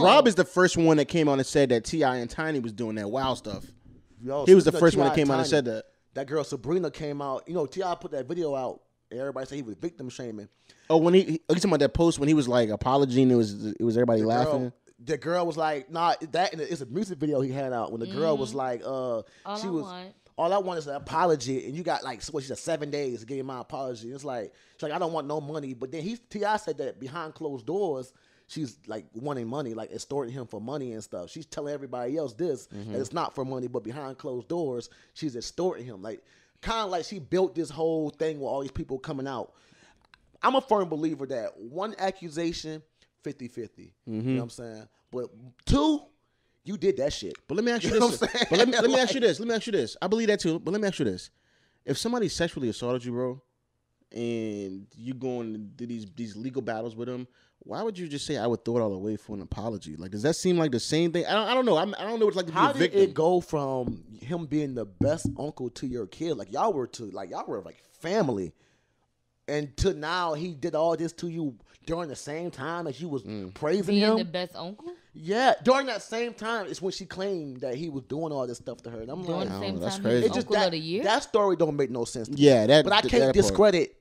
Rob is the first one that came out and said that T.I. and Tiny was doing that wild stuff. Yo, he was the first one that came out and said that. That girl Sabrina came out. You know, T.I. put that video out. And everybody said he was victim shaming. Oh, when you talking about that post when he was like apologizing, it was everybody laughing. The girl was like, nah, it's a music video he had out when the girl was like, all I want is an apology, and you got like what she said 7 days to give you my apology. It's like she's like, I don't want no money, but then T.I. said that behind closed doors, she's like wanting money, like extorting him for money and stuff. She's telling everybody else this that it's not for money, but behind closed doors, she's extorting him. Like kind of like she built this whole thing with all these people coming out. I'm a firm believer that one accusation, 50-50. You know what I'm saying? But two, you did that shit. But let me ask you this. But let me ask you this. Let me ask you this. I believe that too. But let me ask you this. If somebody sexually assaulted you, bro, and you going to do these legal battles with them, why would you just say I would throw it all away for an apology? Like, does that seem like the same thing? I don't know. I don't know what it's like to be a victim. How did it go from him being the best uncle to your kid, like y'all were like family, and to now he did all this to you during the same time as you was praising him? The best uncle? Yeah, during that same time is when she claimed that he was doing all this stuff to her. And I'm during like, the same that's time crazy. he was uncle of the year? That story don't make no sense to me. Yeah, but I can't discredit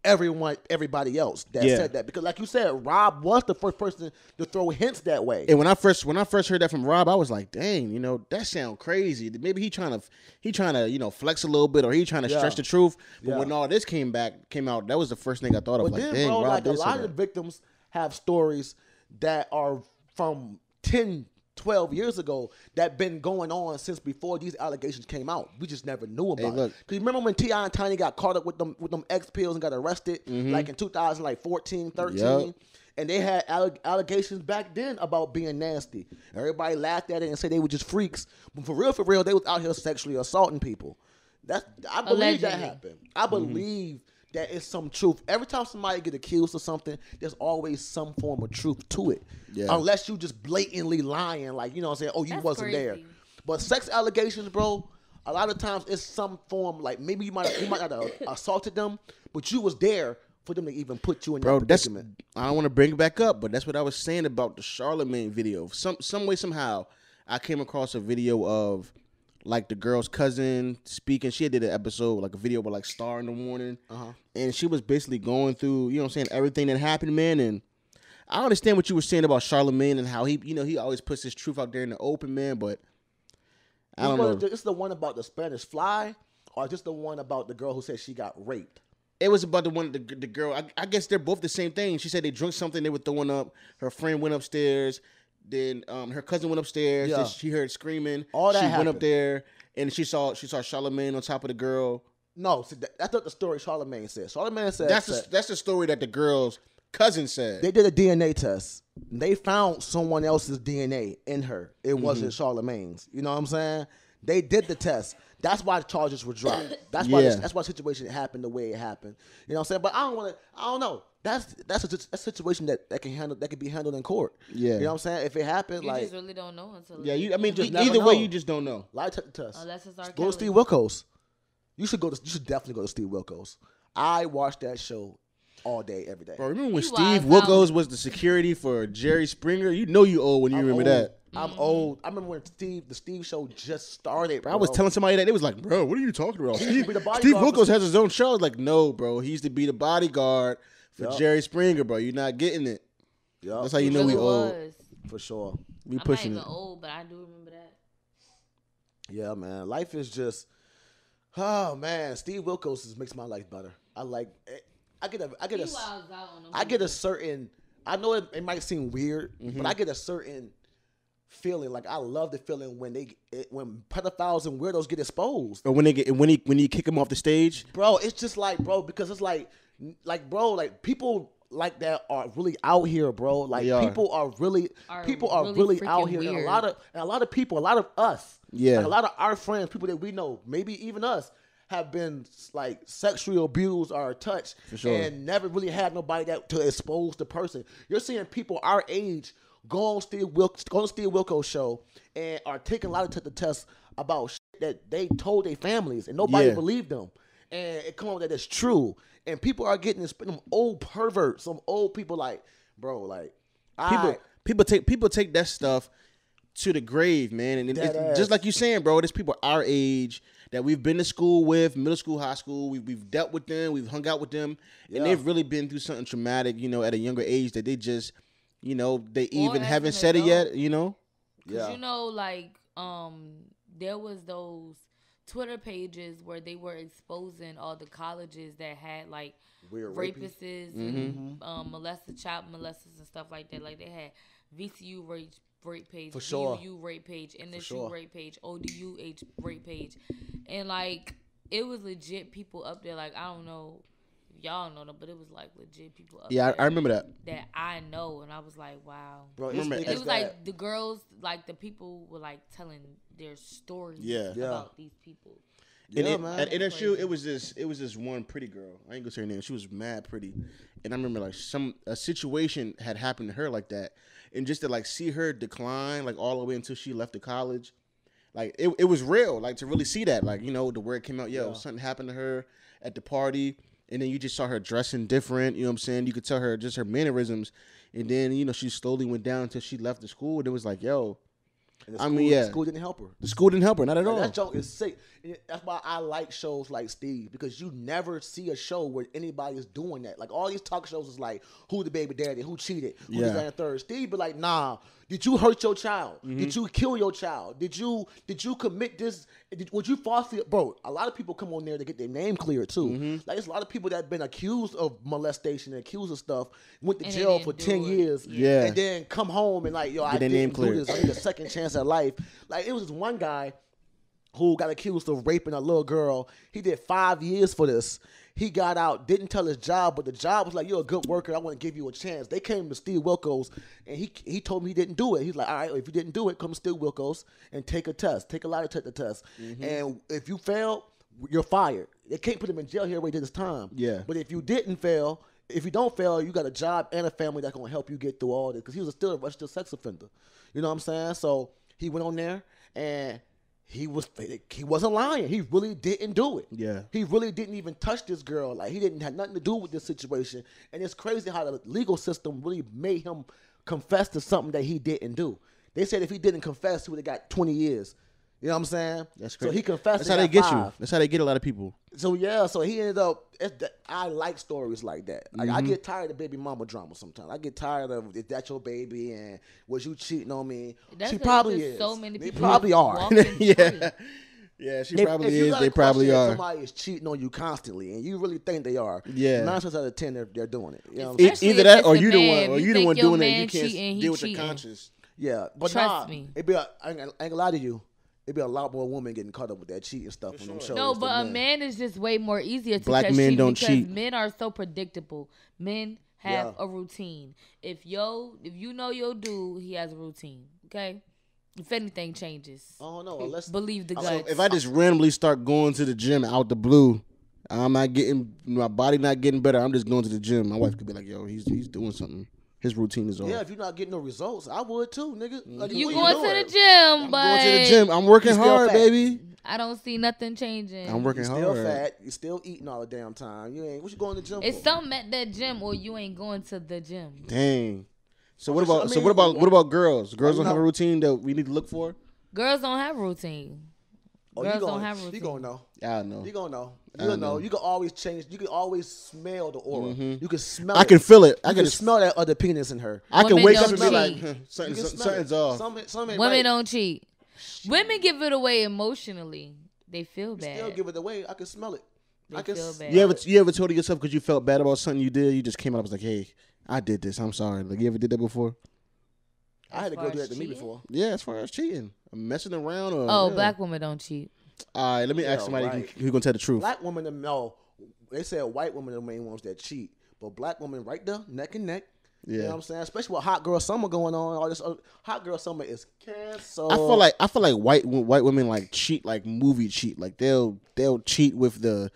everybody else that said that, because like you said, Rob was the first person to throw hints that way. And when I first heard that from Rob, I was like, dang, you know, that sound crazy. Maybe he trying to you know, flex a little bit, or he trying to stretch the truth. But when all this came out, that was the first thing I thought of. But like, then, dang, bro, Rob like a did lot of the victims have stories that are from 10, 12 years ago that been going on since before these allegations came out. We just never knew about it. Because you remember when T.I. and Tiny got caught up with them X pills and got arrested like in 2014, 13? And they had allegations back then about being nasty. Everybody laughed at it and said they were just freaks. But for real, they was out here sexually assaulting people. I believe that happened. I believe that it's some truth. Every time somebody get accused of something, there's always some form of truth to it. Yeah. Unless you just blatantly lying, like, you know what I'm saying, oh, you wasn't there. But sex allegations, bro, a lot of times it's some form, like maybe you might not have assaulted them, but you was there for them to even put you in that predicament. I don't want to bring it back up, but that's what I was saying about the Charlemagne video. Some way, somehow, I came across a video of like the girl's cousin speaking. She did an episode, like a video about like Star in the Morning. And she was basically going through, you know what I'm saying, everything that happened, man. And I understand what you were saying about Charlemagne and how he always puts his truth out there in the open, man. But I don't know. It's the one about the Spanish fly, or just the one about the girl who said she got raped? It was about the girl. I guess they're both the same thing. She said they drank something they were throwing up. Her friend went upstairs. Then her cousin went upstairs. Yeah. She heard screaming. All that she happened. went up there and she saw Charlemagne on top of the girl. No, see, that's not the story Charlemagne said. Charlemagne said that's the story that the girl's cousin said. They did a DNA test. They found someone else's DNA in her. It wasn't Charlemagne's. You know what I'm saying? They did the test. That's why the charges were dropped. That's why the situation happened the way it happened. You know what I'm saying? But I don't know. That's a situation that can be handled in court. Yeah. You know what I'm saying? If it happened, you like, just really don't know until either way, you just don't know. Lie to the test. Unless it's go to Steve Wilkos. You should definitely go to Steve Wilkos. I watched that show all day, every day. Bro, remember when Steve Wilkos was the security for Jerry Springer? You know you old when you remember that. I'm old. I remember when the Steve show just started, bro. I was telling somebody that. They was like, bro, what are you talking about? Steve Wilkos has his own show. I was like, no, bro. He used to be the bodyguard for Jerry Springer, bro. You're not getting it. Yep. That's how you know we old. For sure. We pushing it. I'm not even old, but I do remember that. Yeah, man. Life is just, oh, man. Steve Wilkos makes my life better. I get a certain, I know it might seem weird, but I get a certain feeling. Like, I love the feeling when pedophiles and weirdos get exposed. Or when you kick them off the stage? Bro, it's just like, bro, because it's like people like that are really out here, bro. Like, people are really out here. Weird. And a lot of people, a lot of us, like a lot of our friends, people that we know, maybe even us, have been like sexually abused or touched and never really had nobody to expose the person. You're seeing people our age go on Steve Wilkos show and are taking a lot of the tests about shit that they told their families and nobody believed them. And it come out that it's true. And people are getting them old perverts, some old people like, bro, like people take that stuff to the grave, man. And it's just like you saying, bro, there's people our age that we've been to school with, middle school, high school. We've dealt with them, we've hung out with them, and they've really been through something traumatic, at a younger age that they just, they even haven't said it yet, Because like there was those Twitter pages where they were exposing all the colleges that had like weird rapists and child molesters and stuff like that. Like they had VCU rape page, for sure, VUU rape page, NSU rape page, ODU rape page, and like it was legit people up there. Like I don't know, if y'all know them, but it was like legit people up there. Yeah, I remember that. That I know, and I was like, wow. Bro, it was like the girls, like the people were like telling their stories about these people. Man. At NSU, it was this one pretty girl. I ain't gonna say her name. She was mad pretty, and I remember like a situation had happened to her like that, and just to like see her decline like all the way until she left the college, like it was real. Like to really see that, like the word came out, something happened to her at the party, and then you just saw her dressing different. You know what I'm saying? You could tell her just her mannerisms, and then she slowly went down until she left the school, and it was like, yo. And the school didn't help her. The school didn't help her, not at all. That joke is sick. And that's why I like shows like Steve, because you never see a show where anybody is doing that. Like all these talk shows is like, who the baby daddy, who cheated, who this, that, and third. Steve be like, nah, did you hurt your child? Did you kill your child? Did you commit this? Would you falsely, bro? A lot of people come on there to get their name cleared too. Like it's a lot of people that have been accused of molestation and accused of stuff, went to jail for 10 years, and then come home and like, yo, I didn't do this. I need a second chance at life. Like it was this one guy who got accused of raping a little girl. He did 5 years for this. He got out, didn't tell his job, but the job was like, you're a good worker. I want to give you a chance. They came to Steve Wilkos, and he told me he didn't do it. He's like, all right, if you didn't do it, come to Steve Wilkos and take a test. Take a lie detector test. And if you fail, you're fired. They can't put him in jail here where he did his time. Yeah. But if you don't fail, you got a job and a family that's going to help you get through all this. Because he was still a registered sex offender. You know what I'm saying? So he went on there, and he wasn't lying. He really didn't do it. Yeah. He really didn't even touch this girl. Like he didn't have nothing to do with this situation. And it's crazy how the legal system really made him confess to something that he didn't do. They said if he didn't confess, he would have got 20 years. You know what I'm saying? That's crazy. So he confessed. That's how they get you. That's how they get a lot of people. So he ended up. I like stories like that. Like I get tired of baby mama drama sometimes. I get tired of, is that your baby and was you cheating on me? She probably is. So many people they probably are. Yeah, she probably is. They probably are. Somebody is cheating on you constantly, and you really think they are. Yeah, 9 times out of 10 they're doing it. You know either that, or you the one doing it. You can't deal with your conscience. Yeah, but trust me. I ain't gonna lie to you. It'd be a lot more women getting caught up with that cheating stuff on them shows. No, but a man is just way more easier to Black men don't cheat. Men are so predictable. Men have a routine. If you know your dude, he has a routine. Okay? If anything changes. Oh no, let's believe the guts. So if I just randomly start going to the gym out the blue, my body not getting better, I'm just going to the gym. My wife could be like, yo, he's doing something. His routine is off. Yeah, if you're not getting no results, I would too, nigga. Like, you going to the gym, but I'm going to the gym. I'm working hard, baby. I don't see nothing changing. I'm working hard. You're still fat. You're still eating all the damn time. What you going to the gym It's for? something at that gym, or you ain't going to the gym. Dang. So what about girls? Girls don't have a routine that we need to look for? Girls don't have a routine. Girls don't have a routine. You gonna know. I know. You gonna know. You'll know. You can always change. You can always smell the aura. You can smell. I can feel it. I can smell that other penis in her. I can wake up and be like, something's off. Women don't cheat. Women give it away emotionally. They feel bad. Still give it away. I can smell it. I can feel bad. You ever told yourself because you felt bad about something you did? You just came out and was like, hey, I did this. I'm sorry. Like, you ever did that before? I had a girl do that to me before. Yeah, as far as cheating. Messing around. Black women don't cheat. All right, let me ask somebody who's going to tell the truth. Black women, no. They said white women are the main ones that cheat. But black women right there, neck and neck. Yeah. You know what I'm saying? Especially with Hot Girl Summer going on. All this Hot Girl Summer is canceled. I feel like white women like cheat, like movie cheat. Like they'll cheat with the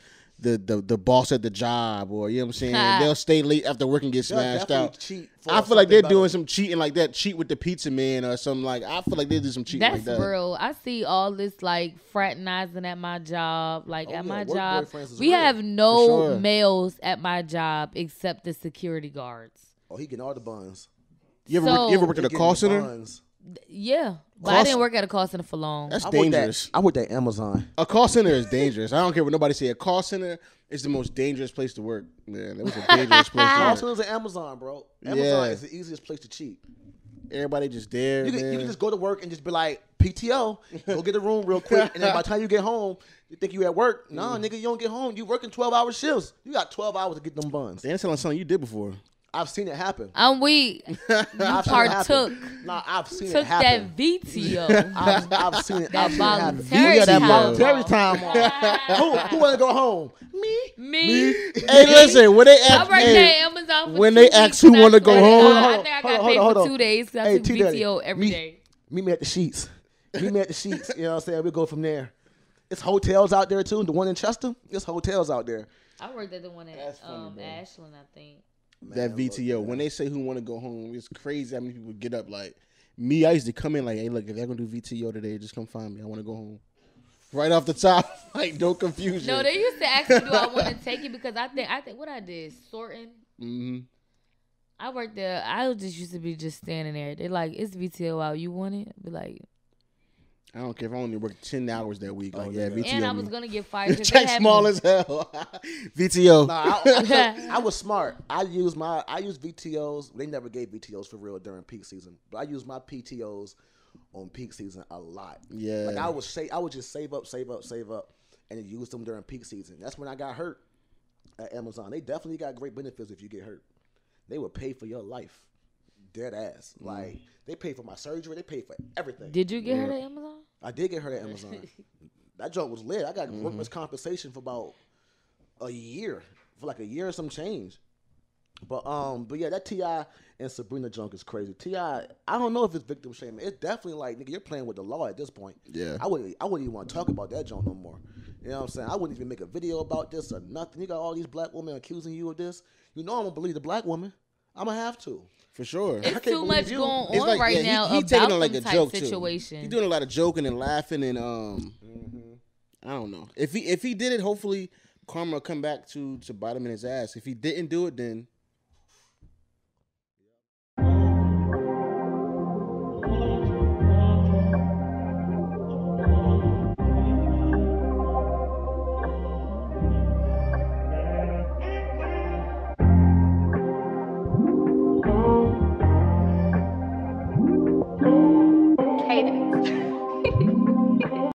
boss at the job, or you know what I'm saying? They'll stay late after work and get smashed out. I feel like they're doing some cheating like that. Cheat with the pizza man or something like. I feel like they do some cheating like that. That's real. I see all this like fraternizing at my job. Like at my job, we have no males at my job except the security guards. Oh, he getting all the buns. You ever worked at a call center? Yeah, but I didn't work at a call center for long. That's dangerous. I worked at Amazon. A call center is dangerous. I don't care what nobody say. A call center is the most dangerous place to work. Man, it was a dangerous place to work. Call centers at Amazon, bro. Amazon is the easiest place to cheat. Everybody just there. You can just go to work and just be like, PTO, go get a room real quick, and then by the time you get home, you think you at work. Nah, nigga, you don't get home. You working 12-hour shifts. You got 12 hours to get them buns. That's something you did before. I've seen it happen. I'm weak. I've partook. Nah, I've seen it happen. Took that VTO. I've seen it. That voluntary time. Who want to go home? Me. Hey, listen. When they ask, when they ask who want to go home, I think I got paid for 2 days because I took VTO every day. Meet me at the sheets. You know what I'm saying? We go from there. It's hotels out there too. The one in Chester. There's hotels out there. I worked at the one in Ashland, I think. That VTO. When they say who want to go home, it's crazy how many people get up. Like me, I used to come in like, hey, look, if y'all gonna do VTO today, just come find me. I want to go home. Right off the top, like no confusion. No, they used to ask me, do I want to take it? Because I think what I did, sorting. Mm-hmm. I worked there. I just used to be just standing there. They're like, it's VTO out. You want it? I'd be like, I don't care if I only worked 10 hours that week. Like, VTO. And I was going to get fired. Check small as hell. VTO. Nah, I was smart. I used VTOs. They never gave VTOs for real during peak season. But I used my PTOs on peak season a lot. Yeah. Like I would just save up, and then use them during peak season. That's when I got hurt at Amazon. They definitely got great benefits if you get hurt. They would pay for your life. Dead ass. Like, they paid for my surgery. They paid for everything. Did you get hurt at Amazon? I did get hurt at Amazon. That joke was lit. I got workman's compensation for about a year. For like a year or some change. But yeah, that T.I. and Sabrina junk is crazy. T.I., I don't know if it's victim shaming. It's definitely like, nigga, you're playing with the law at this point. Yeah. I wouldn't even want to talk about that junk no more. You know what I'm saying? I wouldn't even make a video about this or nothing. You got all these black women accusing you of this. You know I'm going to believe the black woman. I'm going to have to. For sure. It's too much going on right now he about taking it like a joke situation. He's doing a lot of joking and laughing and I don't know. If he did it, hopefully karma will come back to bite him in his ass. If he didn't do it, then